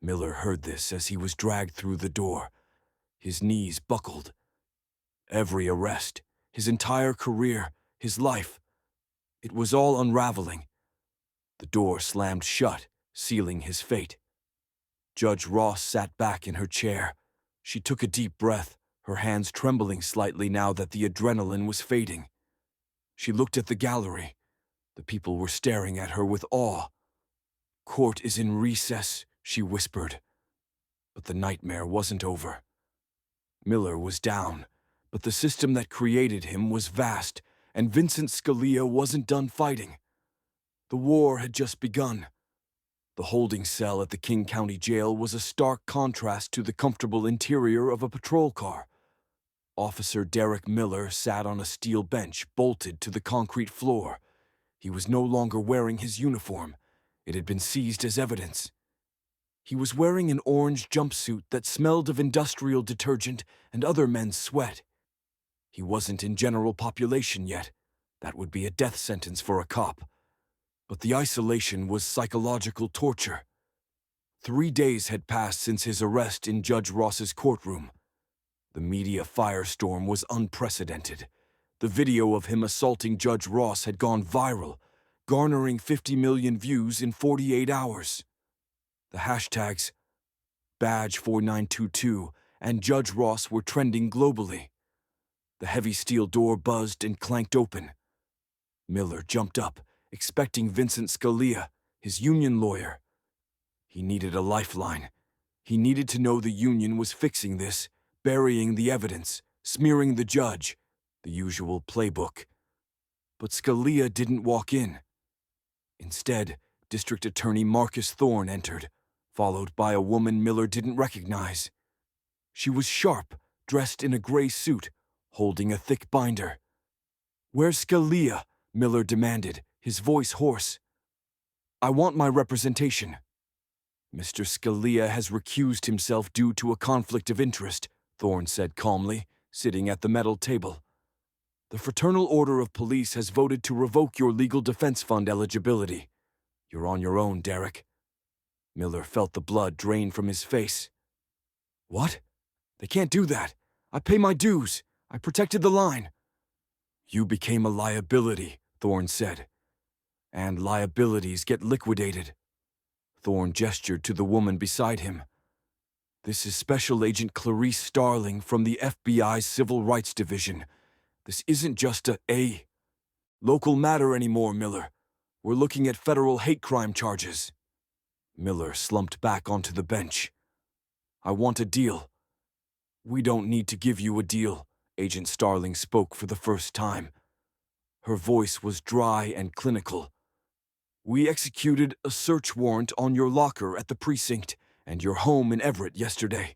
Miller heard this as he was dragged through the door. His knees buckled. Every arrest, his entire career, his life, it was all unraveling. The door slammed shut, sealing his fate. Judge Ross sat back in her chair. She took a deep breath, her hands trembling slightly now that the adrenaline was fading. She looked at the gallery. The people were staring at her with awe. "Court is in recess," she whispered. But the nightmare wasn't over. Miller was down, but the system that created him was vast, and Vincent Scalia wasn't done fighting. The war had just begun. The holding cell at the King County Jail was a stark contrast to the comfortable interior of a patrol car. Officer Derek Miller sat on a steel bench bolted to the concrete floor. He was no longer wearing his uniform. It had been seized as evidence. He was wearing an orange jumpsuit that smelled of industrial detergent and other men's sweat. He wasn't in general population yet. That would be a death sentence for a cop. But the isolation was psychological torture. 3 days had passed since his arrest in Judge Ross's courtroom. The media firestorm was unprecedented. The video of him assaulting Judge Ross had gone viral, garnering 50 million views in 48 hours. The hashtags Badge4922 and Judge Ross were trending globally. The heavy steel door buzzed and clanked open. Miller jumped up, expecting Vincent Scalia, his union lawyer. He needed a lifeline. He needed to know the union was fixing this, burying the evidence, smearing the judge, the usual playbook. But Scalia didn't walk in. Instead, District Attorney Marcus Thorne entered, followed by a woman Miller didn't recognize. She was sharp, dressed in a gray suit, holding a thick binder. "Where's Scalia?" Miller demanded, his voice hoarse. "I want my representation." "Mr. Scalia has recused himself due to a conflict of interest," Thorne said calmly, sitting at the metal table. "The Fraternal Order of Police has voted to revoke your legal defense fund eligibility. You're on your own, Derek." Miller felt the blood drain from his face. "What? They can't do that. I pay my dues. I protected the line." "You became a liability," Thorne said. "And liabilities get liquidated." Thorne gestured to the woman beside him. "This is Special Agent Clarice Starling from the FBI's Civil Rights Division. This isn't just a local matter anymore, Miller. We're looking at federal hate crime charges." Miller slumped back onto the bench. "I want a deal." "We don't need to give you a deal," Agent Starling spoke for the first time. Her voice was dry and clinical. "We executed a search warrant on your locker at the precinct and your home in Everett yesterday."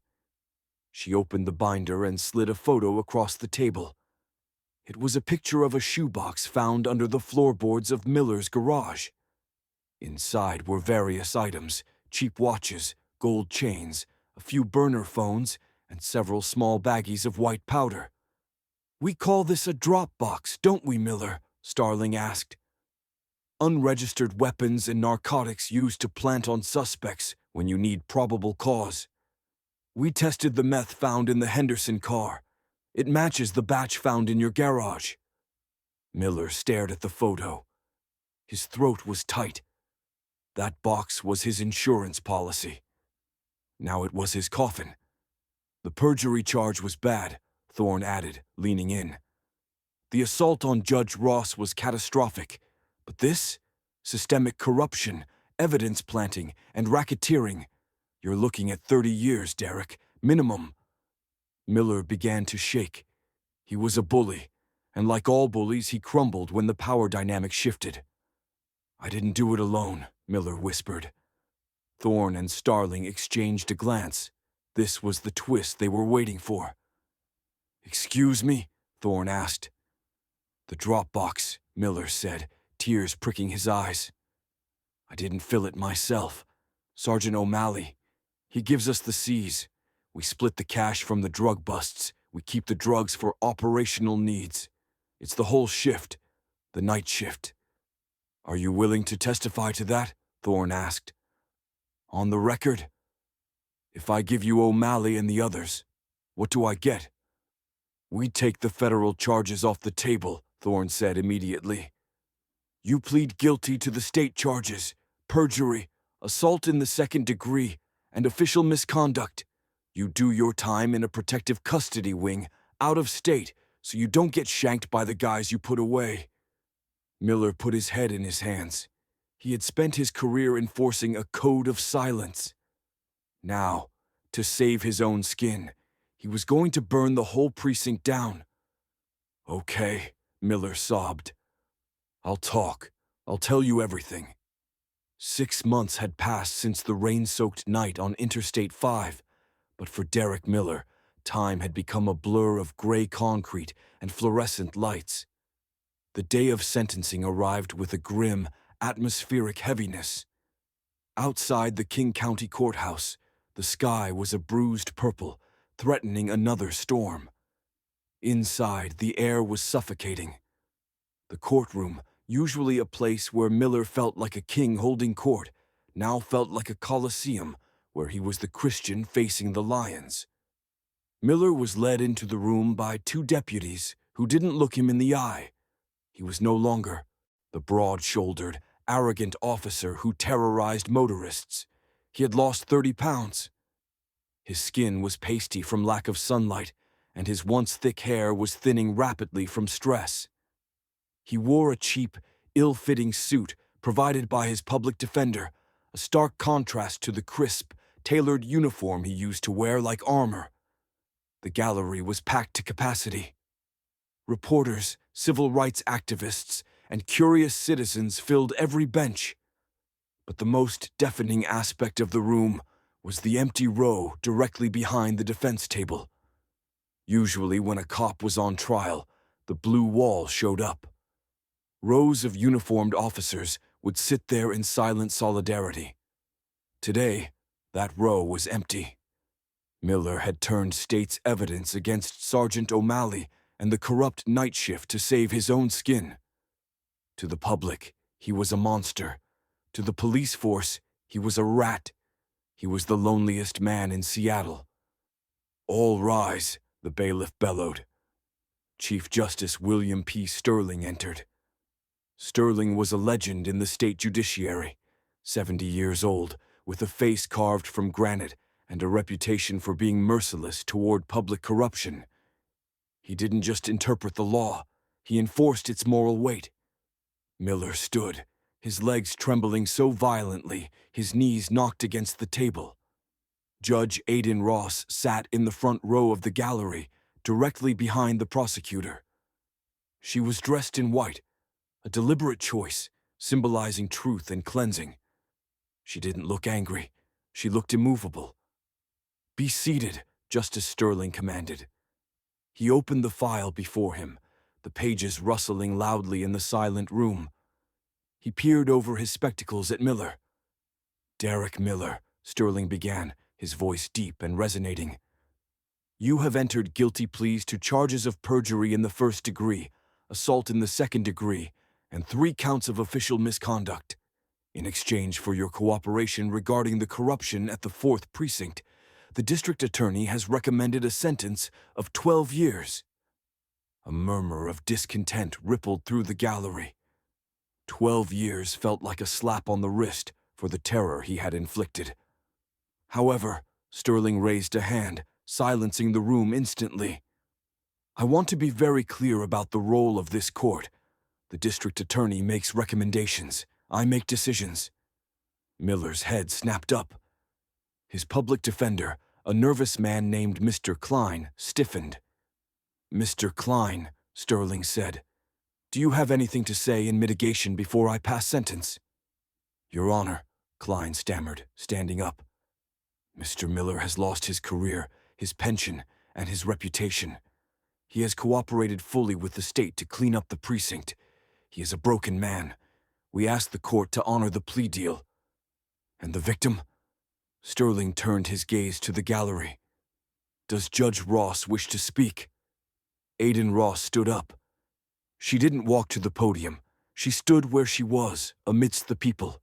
She opened the binder and slid a photo across the table. It was a picture of a shoebox found under the floorboards of Miller's garage. Inside were various items, cheap watches, gold chains, a few burner phones, and several small baggies of white powder. "We call this a drop box, don't we, Miller?" Starling asked. "Unregistered weapons and narcotics used to plant on suspects when you need probable cause. We tested the meth found in the Henderson car. It matches the batch found in your garage." Miller stared at the photo. His throat was tight. That box was his insurance policy. Now it was his coffin. "The perjury charge was bad," Thorne added, leaning in. "The assault on Judge Ross was catastrophic. But this? Systemic corruption, evidence planting, and racketeering. You're looking at 30 years, Derek. Minimum." Miller began to shake. He was a bully, and like all bullies, he crumbled when the power dynamic shifted. "I didn't do it alone," Miller whispered. Thorne and Starling exchanged a glance. This was the twist they were waiting for. "Excuse me?" Thorne asked. "The drop box," Miller said, tears pricking his eyes. "I didn't fill it myself. Sergeant O'Malley. He gives us the C's. We split the cash from the drug busts. We keep the drugs for operational needs. It's the whole shift, the night shift." "Are you willing to testify to that?" Thorne asked. "On the record?" If I give you O'Malley and the others, what do I get? We take the federal charges off the table, Thorne said immediately. You plead guilty to the state charges, perjury, assault in the second degree, and official misconduct. You do your time in a protective custody wing, out of state, so you don't get shanked by the guys you put away. Miller put his head in his hands. He had spent his career enforcing a code of silence. Now, to save his own skin, he was going to burn the whole precinct down. Okay, Miller sobbed. I'll talk. I'll tell you everything. 6 months had passed since the rain-soaked night on Interstate 5, but for Derek Miller, time had become a blur of gray concrete and fluorescent lights. The day of sentencing arrived with a grim, atmospheric heaviness. Outside the King County Courthouse, the sky was a bruised purple, threatening another storm. Inside, the air was suffocating. The courtroom, usually a place where Miller felt like a king holding court, now felt like a coliseum where he was the Christian facing the lions. Miller was led into the room by 2 deputies who didn't look him in the eye. He was no longer the broad-shouldered, arrogant officer who terrorized motorists. He had lost 30 pounds. His skin was pasty from lack of sunlight, and his once thick hair was thinning rapidly from stress. He wore a cheap, ill-fitting suit provided by his public defender, a stark contrast to the crisp, tailored uniform he used to wear like armor. The gallery was packed to capacity. Reporters, civil rights activists, and curious citizens filled every bench. But the most deafening aspect of the room was the empty row directly behind the defense table. Usually when a cop was on trial, the blue wall showed up. Rows of uniformed officers would sit there in silent solidarity. Today, that row was empty. Miller had turned state's evidence against Sergeant O'Malley and the corrupt night shift to save his own skin. To the public, he was a monster. To the police force, he was a rat. He was the loneliest man in Seattle. All rise, the bailiff bellowed. Chief Justice William P. Sterling entered. Sterling was a legend in the state judiciary, 70 years old, with a face carved from granite and a reputation for being merciless toward public corruption. He didn't just interpret the law, he enforced its moral weight. Miller stood, his legs trembling so violently his knees knocked against the table. Judge Aiden Ross sat in the front row of the gallery, directly behind the prosecutor. She was dressed in white, a deliberate choice, symbolizing truth and cleansing. She didn't look angry. She looked immovable. Be seated, Justice Sterling commanded. He opened the file before him, the pages rustling loudly in the silent room. He peered over his spectacles at Miller. Derek Miller, Sterling began, his voice deep and resonating. You have entered guilty pleas to charges of perjury in the first degree, assault in the second degree, and 3 counts of official misconduct. In exchange for your cooperation regarding the corruption at the 4th Precinct, the district attorney has recommended a sentence of 12 years. A murmur of discontent rippled through the gallery. 12 years felt like a slap on the wrist for the terror he had inflicted. However, Sterling raised a hand, silencing the room instantly. I want to be very clear about the role of this court. The district attorney makes recommendations. I make decisions. Miller's head snapped up. His public defender, a nervous man named Mr. Klein, stiffened. Mr. Klein, Sterling said, do you have anything to say in mitigation before I pass sentence? Your Honor, Klein stammered, standing up. Mr. Miller has lost his career, his pension, and his reputation. He has cooperated fully with the state to clean up the precinct. He is a broken man. We ask the court to honor the plea deal. And the victim? Sterling turned his gaze to the gallery. Does Judge Ross wish to speak? Aiden Ross stood up. She didn't walk to the podium. She stood where she was, amidst the people.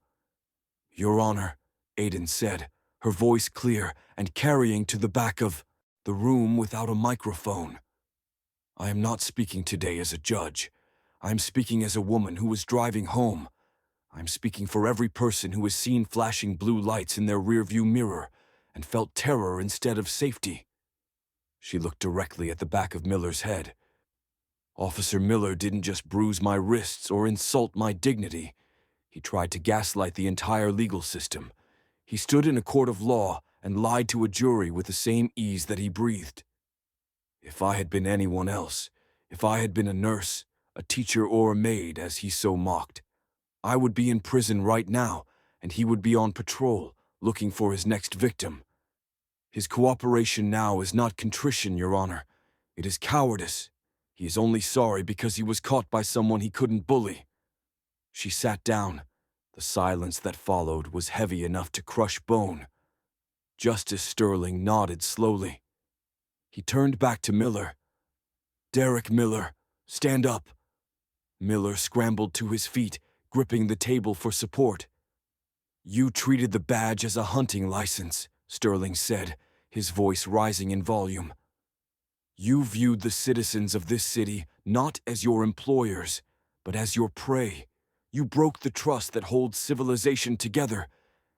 Your Honor, Aiden said, her voice clear and carrying to the back of the room without a microphone. I am not speaking today as a judge. I am speaking as a woman who was driving home. I am speaking for every person who has seen flashing blue lights in their rearview mirror and felt terror instead of safety. She looked directly at the back of Miller's head. Officer Miller didn't just bruise my wrists or insult my dignity. He tried to gaslight the entire legal system. He stood in a court of law and lied to a jury with the same ease that he breathed. If I had been anyone else, if I had been a nurse, a teacher, or a maid, as he so mocked, I would be in prison right now, and he would be on patrol, looking for his next victim. His cooperation now is not contrition, Your Honor. It is cowardice. He is only sorry because he was caught by someone he couldn't bully. She sat down. The silence that followed was heavy enough to crush bone. Justice Sterling nodded slowly. He turned back to Miller. "Derek Miller, stand up." Miller scrambled to his feet, gripping the table for support. "You treated the badge as a hunting license," Sterling said, his voice rising in volume. "You viewed the citizens of this city not as your employers, but as your prey. You broke the trust that holds civilization together,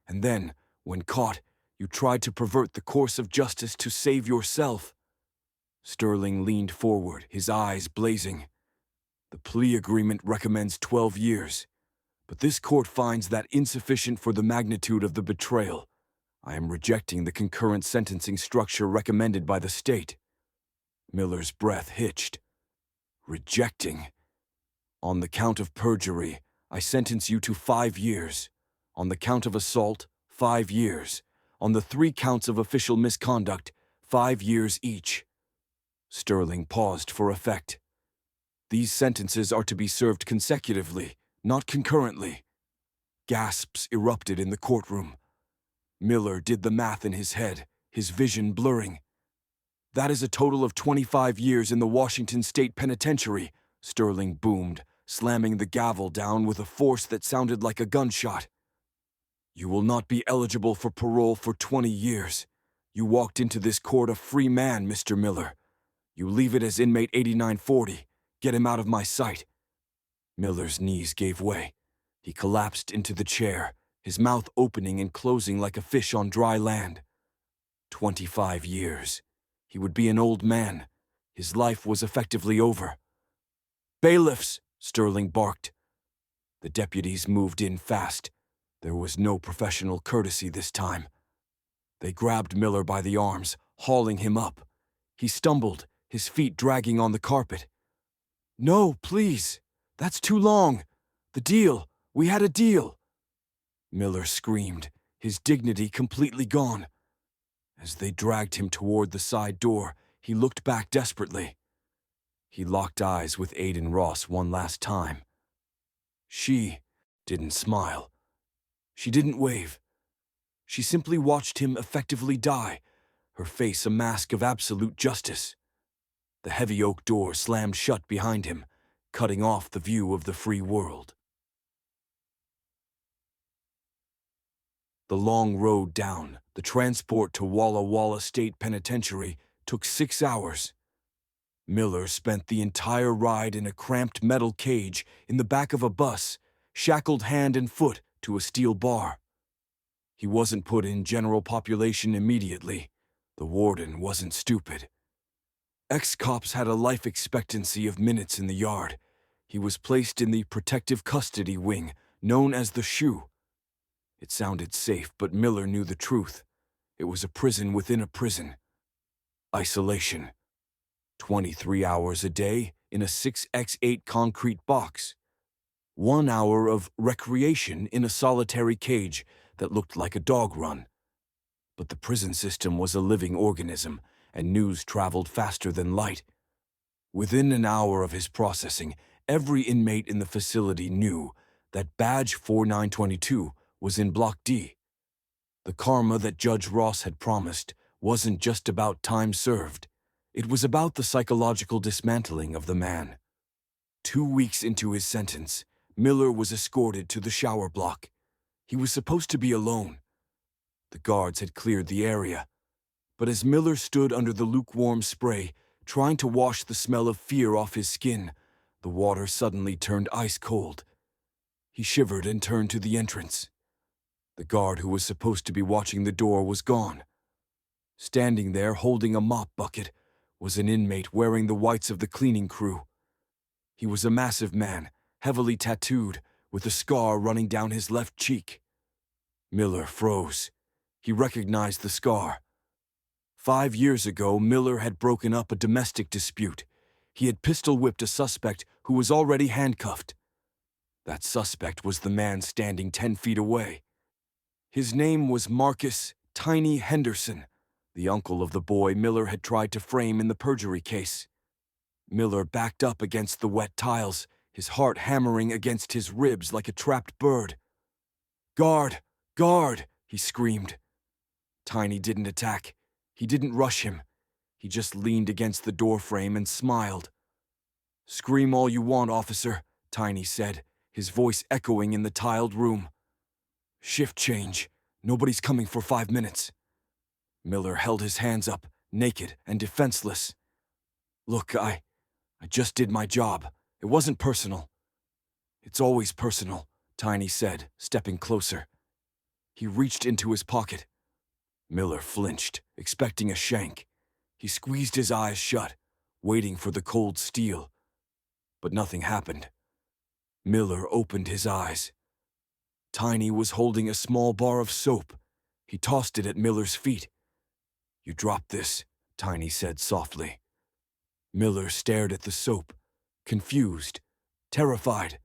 and then, when caught, you tried to pervert the course of justice to save yourself." Sterling leaned forward, his eyes blazing. "The plea agreement recommends 12 years, but this court finds that insufficient for the magnitude of the betrayal. I am rejecting the concurrent sentencing structure recommended by the state." Miller's breath hitched. "Rejecting? On the count of perjury, I sentence you to 5 years. On the count of assault, 5 years. On the 3 counts of official misconduct, 5 years each." Sterling paused for effect. "These sentences are to be served consecutively, not concurrently." Gasps erupted in the courtroom. Miller did the math in his head, his vision blurring. "That is a total of 25 years in the Washington State Penitentiary," Sterling boomed, slamming the gavel down with a force that sounded like a gunshot. "You will not be eligible for parole for 20 years. You walked into this court a free man, Mr. Miller. You leave it as inmate 8940. Get him out of my sight." Miller's knees gave way. He collapsed into the chair, his mouth opening and closing like a fish on dry land. 25 years. He would be an old man. His life was effectively over. "Bailiffs!" Sterling barked. The deputies moved in fast. There was no professional courtesy this time. They grabbed Miller by the arms, hauling him up. He stumbled, his feet dragging on the carpet. "No, please. That's too long. The deal. We had a deal." Miller screamed, his dignity completely gone. As they dragged him toward the side door, he looked back desperately. He locked eyes with Aiden Ross one last time. She didn't smile. She didn't wave. She simply watched him effectively die, her face a mask of absolute justice. The heavy oak door slammed shut behind him, cutting off the view of the free world. The long road down, the transport to Walla Walla State Penitentiary, took 6 hours. Miller spent the entire ride in a cramped metal cage in the back of a bus, shackled hand and foot to a steel bar. He wasn't put in general population immediately. The warden wasn't stupid. Ex-cops had a life expectancy of minutes in the yard. He was placed in the protective custody wing, known as the SHU. It sounded safe, but Miller knew the truth. It was a prison within a prison. Isolation. 23 hours a day in a 6x8 concrete box. 1 hour of recreation in a solitary cage that looked like a dog run. But the prison system was a living organism, and news traveled faster than light. Within an hour of his processing, every inmate in the facility knew that badge 4922 was in Block D. The karma that Judge Ross had promised wasn't just about time served. It was about the psychological dismantling of the man. 2 weeks into his sentence, Miller was escorted to the shower block. He was supposed to be alone. The guards had cleared the area. But as Miller stood under the lukewarm spray, trying to wash the smell of fear off his skin, the water suddenly turned ice cold. He shivered and turned to the entrance. The guard who was supposed to be watching the door was gone. Standing there, holding a mop bucket, was an inmate wearing the whites of the cleaning crew. He was a massive man, heavily tattooed, with a scar running down his left cheek. Miller froze. He recognized the scar. 5 years ago, Miller had broken up a domestic dispute. He had pistol-whipped a suspect who was already handcuffed. That suspect was the man standing 10 feet away. His name was Marcus "Tiny" Henderson, the uncle of the boy Miller had tried to frame in the perjury case. Miller backed up against the wet tiles, his heart hammering against his ribs like a trapped bird. "Guard! Guard!" he screamed. Tiny didn't attack. He didn't rush him. He just leaned against the doorframe and smiled. "Scream all you want, officer," Tiny said, his voice echoing in the tiled room. "Shift change. Nobody's coming for 5 minutes." Miller held his hands up, naked and defenseless. "Look, I just did my job. It wasn't personal." "It's always personal," Tiny said, stepping closer. He reached into his pocket. Miller flinched, expecting a shank. He squeezed his eyes shut, waiting for the cold steel. But nothing happened. Miller opened his eyes. Tiny was holding a small bar of soap. He tossed it at Miller's feet. "You dropped this," Tiny said softly. Miller stared at the soap, confused, terrified.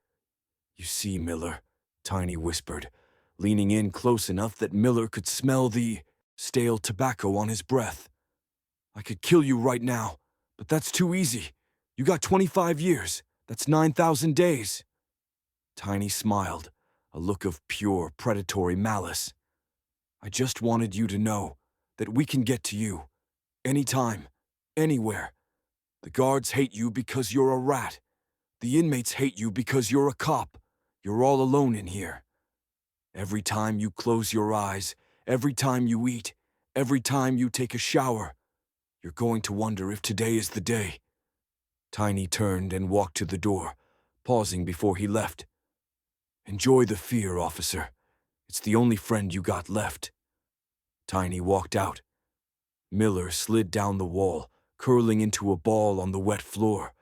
"You see, Miller," Tiny whispered, leaning in close enough that Miller could smell the stale tobacco on his breath. "I could kill you right now, but that's too easy. You got 25 years. That's 9,000 days." Tiny smiled, a look of pure predatory malice. "I just wanted you to know that we can get to you. Anytime, anywhere. The guards hate you because you're a rat. The inmates hate you because you're a cop. You're all alone in here. Every time you close your eyes, every time you eat, every time you take a shower, you're going to wonder if today is the day." Tiny turned and walked to the door, pausing before he left. "Enjoy the fear, officer. It's the only friend you got left." Tiny walked out. Miller slid down the wall, curling into a ball on the wet floor.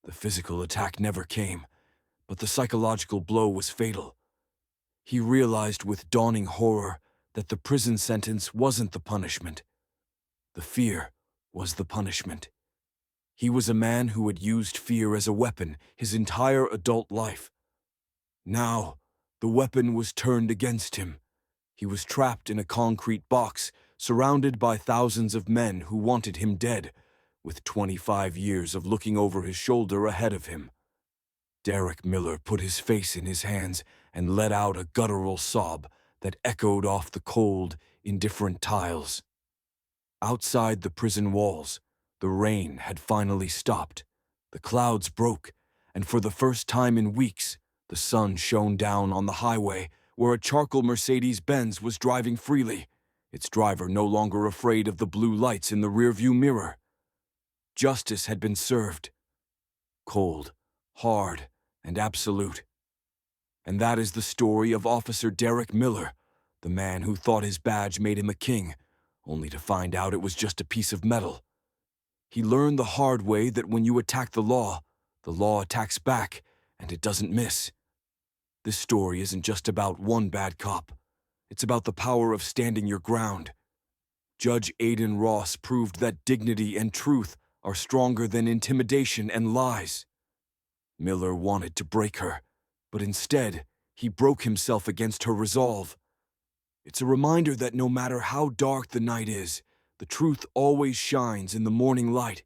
The physical attack never came, but the psychological blow was fatal. He realized with dawning horror that the prison sentence wasn't the punishment. The fear was the punishment. He was a man who had used fear as a weapon his entire adult life. Now, the weapon was turned against him. He was trapped in a concrete box, surrounded by thousands of men who wanted him dead, with 25 years of looking over his shoulder ahead of him. Derek Miller put his face in his hands and let out a guttural sob that echoed off the cold, indifferent tiles. Outside the prison walls, the rain had finally stopped. The clouds broke, and for the first time in weeks, the sun shone down on the highway where a charcoal Mercedes-Benz was driving freely, its driver no longer afraid of the blue lights in the rearview mirror. Justice had been served. Cold, hard, and absolute. And that is the story of Officer Derek Miller, the man who thought his badge made him a king, only to find out it was just a piece of metal. He learned the hard way that when you attack the law attacks back, and it doesn't miss. This story isn't just about one bad cop. It's about the power of standing your ground. Judge Aidan Ross proved that dignity and truth are stronger than intimidation and lies. Miller wanted to break her, but instead, he broke himself against her resolve. It's a reminder that no matter how dark the night is, the truth always shines in the morning light.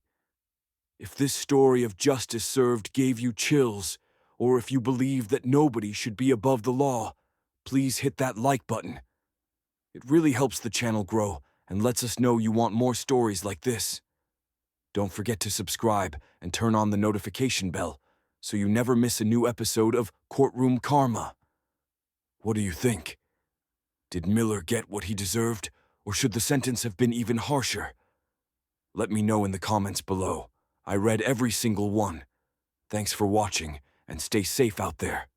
If this story of justice served gave you chills, or if you believe that nobody should be above the law, please hit that like button. It really helps the channel grow and lets us know you want more stories like this. Don't forget to subscribe and turn on the notification bell so you never miss a new episode of Courtroom Karma. What do you think? Did Miller get what he deserved, or should the sentence have been even harsher? Let me know in the comments below. I read every single one. Thanks for watching, and stay safe out there.